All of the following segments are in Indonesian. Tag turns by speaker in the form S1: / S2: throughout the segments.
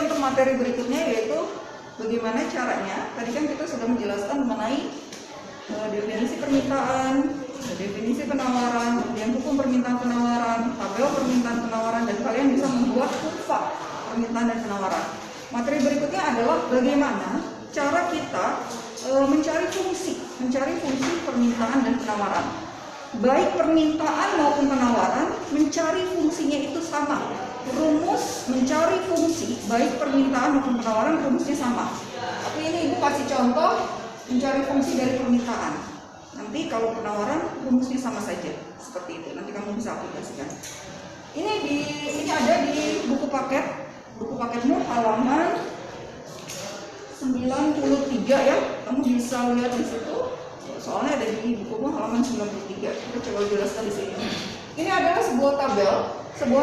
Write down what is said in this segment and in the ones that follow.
S1: untuk materi berikutnya yaitu bagaimana caranya. Tadi kan kita sudah menjelaskan mengenai definisi permintaan, definisi penawaran, kemudian hukum permintaan penawaran, tabel permintaan penawaran, dan kalian bisa membuat kurva permintaan dan penawaran. Materi berikutnya adalah bagaimana cara kita mencari fungsi permintaan dan penawaran. Baik permintaan maupun penawaran mencari fungsinya itu sama. Rumus mencari fungsi baik permintaan maupun penawaran rumusnya sama. Tapi ini ibu kasih contoh mencari fungsi dari permintaan. Nanti kalau penawaran rumusnya sama saja seperti itu. Nanti kamu bisa aplikasikan. Ini ada di buku paketmu halaman 93 ya. Kamu bisa lihat di situ. Soalnya ada di bukumu halaman 93. Kita coba jelaskan di sini. Ini adalah sebuah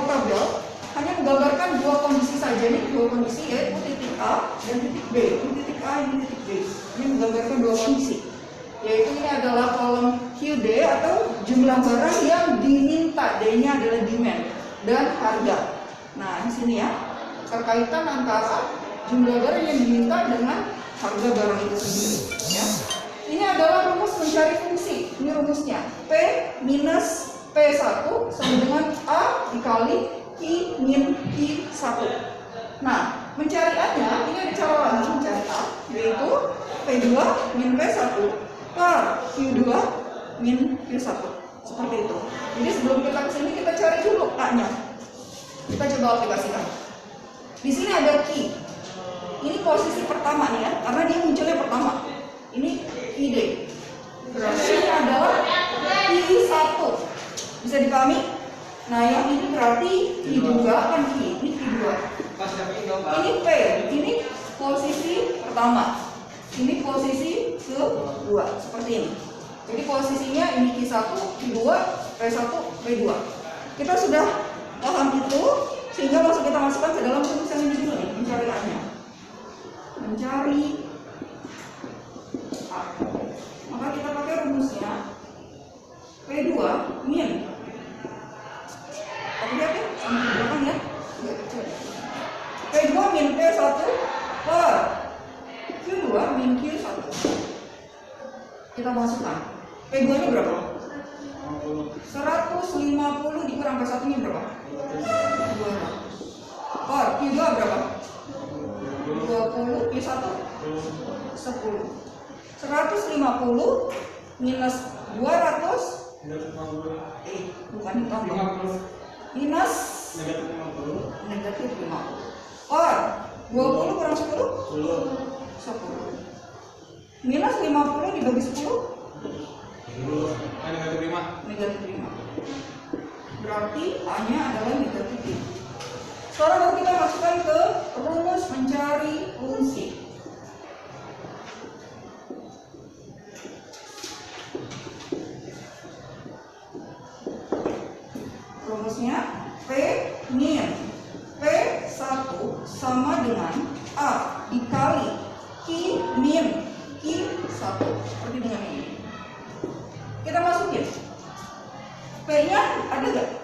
S1: tabel hanya menggambarkan dua kondisi saja nih, dua kondisi yaitu titik A dan titik B. Ini titik A, ini titik B. Ini menggambarkan dua kondisi. Yaitu ini adalah kolom QD atau jumlah barang yang diminta, D-nya adalah demand, dan harga. Nah, di sini ya, terkaitan antara jumlah barang yang diminta dengan harga barang itu sendiri. Ya. Ini adalah rumus mencari fungsi. Ini rumusnya P minus P1 sama dengan A dikali I min Q1. Nah, mencari A-nya, ini ada cara lagi mencari A, yaitu P2 min P1 per Q2 min Q1. Seperti itu. Jadi sebelum kita kesini kita cari dulu A-nya. Kita coba aplikasikan. Di sini ada Q. Ini posisi pertama nih ya, karena dia munculnya pertama. Ini ID. Berarti ini adalah Q1. Bisa dipahami? Nah, yang ini berarti Q2 kan Q. Ini Q2. Ini P. Ini posisi pertama. Ini posisi kedua. Seperti ini. Jadi posisinya ini Q1, Q2, P1, P2. Kita sudah paham itu, sehingga langsung kita masukkan ke dalam rumus yang ini dulu nih, mencari A-nya. Mencari A. Maka kita pakai rumusnya P2 min. Tapi lihat ya, sama di belakang ya. P2 min P1 per Q2 min Q1. Kita masukkan. P2 nya berapa? 150 dikurang P1 nya berapa? 200. Per Q2 berapa? 20, Q1 10. 150 minus 200 bukan ditambah minus negatif 50 per 20 kurang 10 minus 50 dibagi 10 negatif 5 berarti A nya adalah negatif 5. Sekarang baru kita masukkan ke rumus mencari fungsi. Rumusnya P min P1 sama dengan A dikali Q min Q1 seperti dengan ini. Kita masukin P nya ada gak?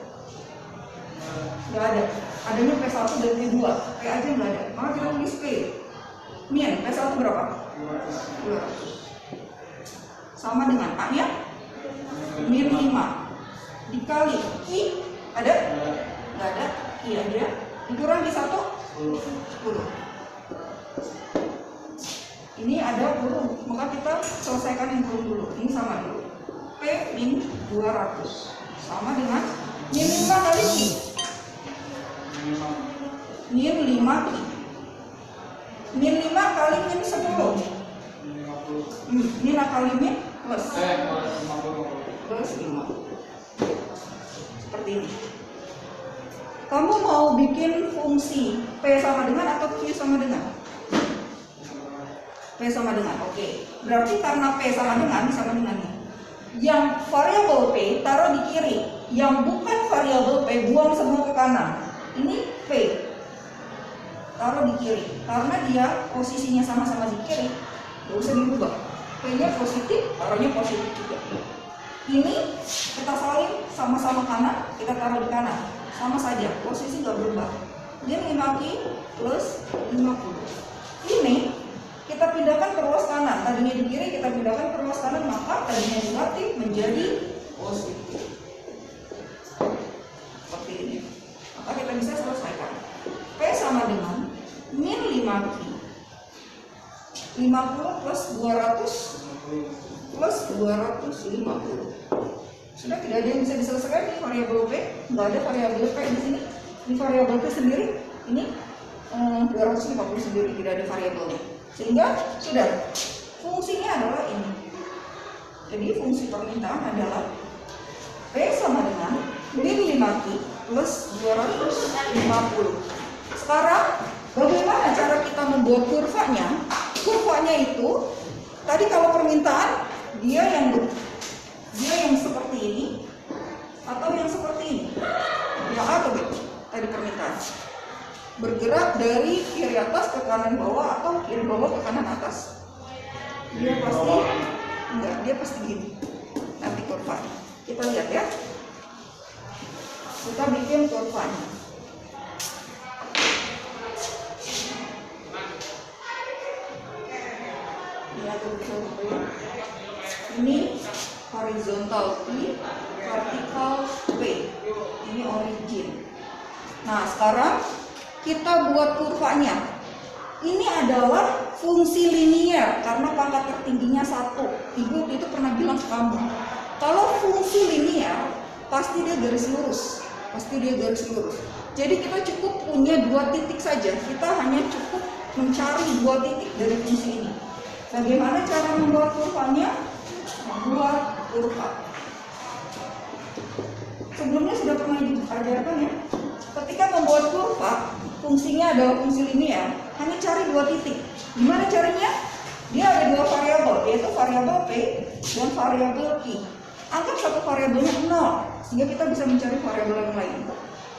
S1: Gak ada. Adanya P1 dan P2. P aja nggak ada. Maka kita tulis P min P1 berapa? 200 sama dengan A nya min 5 dikali Q ada? Nggak ada. Iya aja. Dikurang di 1 10. Ini ada huruf, maka kita selesaikan yang huruf dulu. Ini sama dulu. P min 200 sama dengan min 5 kali Q. Min 5 Q. Min 5 kali min 10. Min kali min plus 5. Seperti ini. Kamu mau bikin fungsi P sama dengan atau Q sama dengan? P sama dengan, oke. Berarti karena P sama dengan ini. Yang variabel P taruh di kiri, yang bukan variabel P buang semua ke kanan. Ini P taruh di kiri, karena dia posisinya sama-sama di kiri, nggak usah dirubah. P-nya positif, taruhnya positif juga. Ini kita salin sama-sama kanan, kita taruh di kanan, sama saja, posisi nggak berubah. min 5Q plus 50. Ini kita pindahkan ke ruas kanan, tadinya di kiri kita pindahkan ke ruas kanan, maka tadinya negatif menjadi positif. Seperti ini. Maka kita bisa selesaikan. P sama dengan min 5Q 50 plus 200 plus 250. Sudah, tidak ada yang bisa diselesaikan. Ini variabel P, nggak ada variabel P di sini. Ini variabel P sendiri, ini 250 sendiri, tidak ada variabelnya. Sehingga sudah, fungsinya adalah ini. Jadi fungsi permintaan adalah P sama dengan min 5Q plus 250. Sekarang bagaimana cara kita membuat kurvanya? Kurvanya itu tadi kalau permintaan dia yang seperti ini atau yang seperti ini, ya A atau B tadi permintaan, bergerak dari kiri atas ke kanan bawah atau kiri bawah ke kanan atas. Dia pasti enggak, dia pasti gini nanti kurvanya. Kita lihat ya, kita bikin kurvanya. Ini horizontal P, vertikal P. Ini origin. Nah, sekarang kita buat kurvanya. Ini adalah fungsi linier karena pangkat tertingginya 1. Ibu itu pernah bilang ke kamu, kalau fungsi linier pasti dia garis lurus. Jadi kita cukup punya 2 titik saja. Kita hanya cukup mencari 2 titik dari fungsi ini. Bagaimana cara membuat kurvanya? Membuat kurva. Sebelumnya sudah pernah diajarkan ya. Ketika membuat kurva, fungsinya adalah fungsi linier. Hanya cari 2 titik. Gimana caranya? Dia ada 2 variabel, yaitu variabel P dan variabel Q. Anggap satu variabelnya 0, sehingga kita bisa mencari variabel yang lain.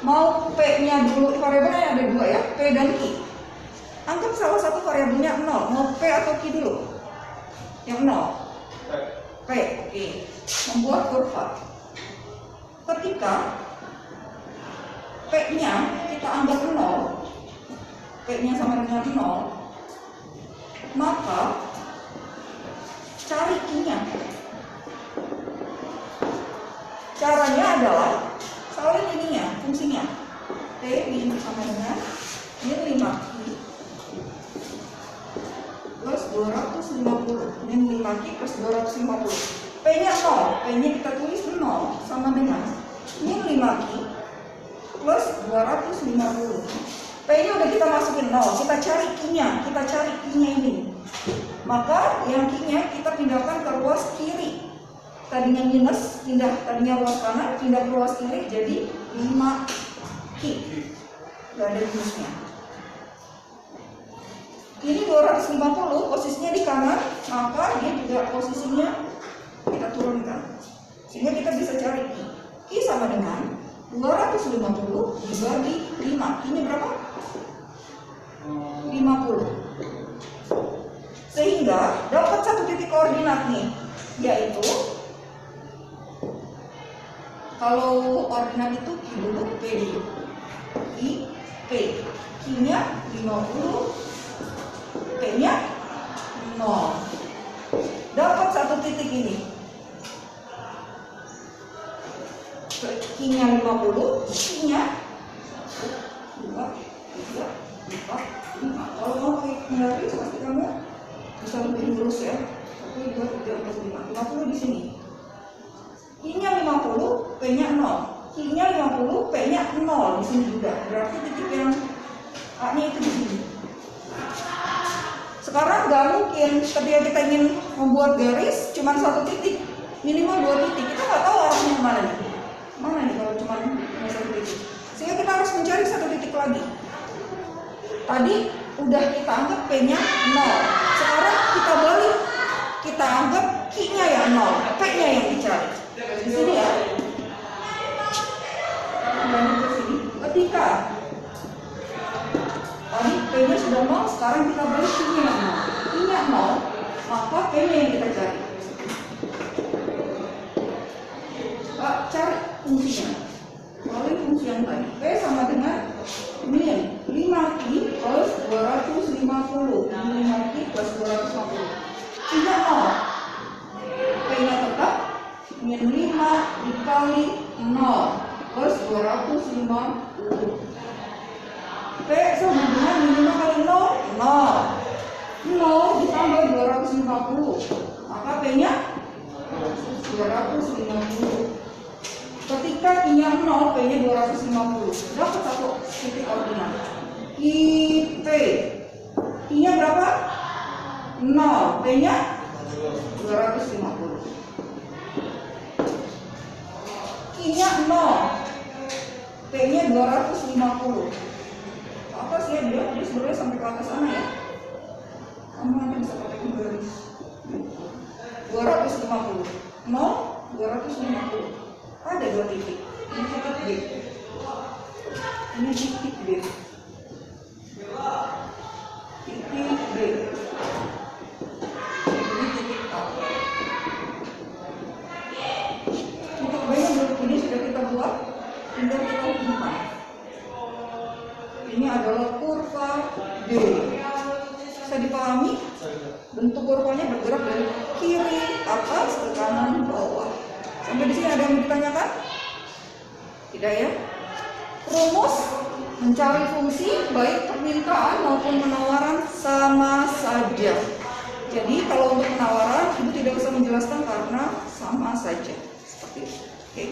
S1: Mau P-nya dulu, variabelnya ada 2 ya, P dan Q. Anggap salah satu variabelnya 0, mau P atau Q dulu? Yang 0. P, oke. Membuat kurva. Ketika P-nya kita anggap 0, P-nya sama dengan 0, maka cari Q-nya. Caranya adalah salin ininya, fungsinya. P sama dengan min 5Q plus 250, min 5Q plus 250. P-nya 0, P-nya kita tulis 0 sama dengan min 5Q plus 250. P-nya udah kita masukin 0, kita cari Q-nya ini. Maka yang Q-nya kita pindahkan ke ruas kiri. Tadinya minus, tadinya ruas kanan, pindah ke ruas kiri jadi 5Q. Gak ada minusnya. Ini 250 posisinya di kanan, maka dia juga posisinya kita turunkan. Sehingga kita bisa cari Q. Q sama dengan 250 dibagi 5. Ini berapa? 50. Sehingga dapat satu titik koordinat nih, yaitu kalau koordinat itu Q dulu, P dulu. P. Q-nya 50, P-nya 0. Dapat satu titik ini. Q-nya 50, Q-nya 2, 3, 4, 5. Kalau mau pakai pasti kamu bisa lebih lurus ya. 1, 2, 3, 4, 5. 50 di sini. Q-nya 50, P-nya 0. Q-nya 50, P-nya 0 di sini juga. Berarti titik yang A-nya itu di sini. Sekarang nggak mungkin ketika kita ingin membuat garis cuma satu titik, minimal 2 titik. Kita nggak tahu arahnya kemana nih. Mana nih kalau cuma satu titik? Sehingga kita harus mencari satu titik lagi. Tadi udah kita anggap P-nya 0. Sekarang kita balik, kita anggap Q-nya yang 0, P-nya yang dicari. Di sini ya. Dan ke sini. Ketika tadi P-nya sudah 0, sekarang kita balik Q-nya 0. Q-nya 0, maka P-nya yang kita cari. Cari fungsinya. Melalui fungsi yang tadi. P sama dengan min plus 250. Q-nya 0. P-nya tetap min 5 dikali 0 plus 250. P sama dengan min 5 kali 0, 0 ditambah 250. Maka P-nya 250. Ketika I-nya 0, P-nya 250. Dapat satu titik koordinat. IP. I-nya berapa? 0. P-nya 250. I-nya 0. P-nya 250. Atas ya dia sebenarnya sampai ke atas sana ya. Kamu nanti bisa pakai garis. 250. 0, 250. Ada dua titik. Ini titik B. Ini titik B. Titik B. Ini titik A. Titik B yang ini sudah kita buat, tinggal kita hubungkan. Ini adalah kurva D. Bisa dipahami? Bentuk kurvanya bergerak dari kiri atas ke kanan bawah. Sampai di sini ada yang mau ditanyakan? Tidak ya? Rumus mencari fungsi baik permintaan maupun penawaran sama saja. Jadi kalau untuk penawaran ibu tidak usah menjelaskan karena sama saja. Seperti itu. Oke.